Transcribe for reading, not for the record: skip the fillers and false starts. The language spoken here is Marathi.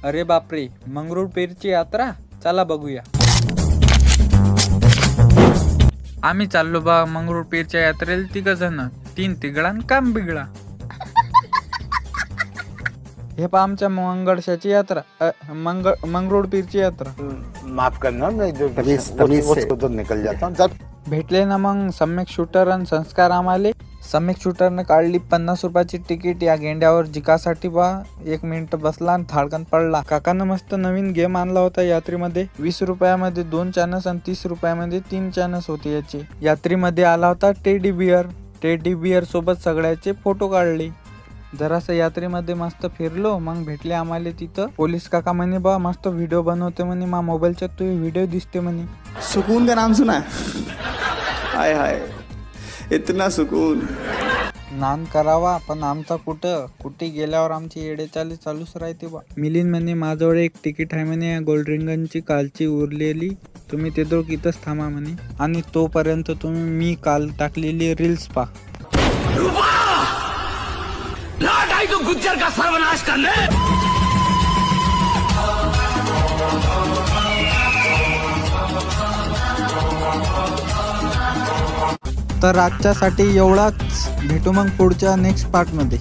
अरे बापरे, मंगरुळपीरची यात्रा, चला बघूया. आम्ही चाललो बा मंगरुळपीरच्या यात्रेला 3 जण, 3 तिघडा आणि काम बिगडा. हे पा आमच्या मंगळशाची यात्रा, मंगरुळपीरची यात्रा. माफ करना, मैं जो वो निकल जाता हूँ. भेटले ना मग सम्यक शूटर आणि संस्कार आम्हाले. सम्यक शूटरने काढली 50 रुपयाची तिकीट या गेंड्यावर जिकासाठी बा. 1 मिनिट बसला आणि थाळकन पडला. काकानं मस्त नवीन गेम आणला होता यात्रेमध्ये. 20 रुपयामध्ये 2 चॅनस आणि 30 रुपयामध्ये 3 चॅनस होते याचे. यात्रेमध्ये आला होता टेडी बिअर सोबत सगळ्याचे फोटो काढले. जरासं यात्रेमध्ये मस्त फिरलो, मग भेटले आम्हाला तिथं पोलीस काका. म्हणे बा मस्त व्हिडिओ बनवते म्हणे, मा मोबाईलच्या तू व्हिडिओ दिसते म्हणे. सुकून का नाम सुना? हाय हाय, इतना सुकून. नान करावा, पण आमचा कुठे गेल्यावर आमची येडेचाली चालूच राहते बा. मिलिंद म्हणे माझ्याजवळ एक तिकीट आहे म्हणे या गोल्ड रिंगनची कालची उरलेली, तुम्ही ते दोघ इथंच थांबा म्हणे, आणि तोपर्यंत तुम्ही मी काल टाकलेली रील्स पा. गुज्जर का सर्वनाश करने. तर आजच्यासाठी एवढाच. भेटू मग पुढच्या नेक्स्ट पार्टमध्ये.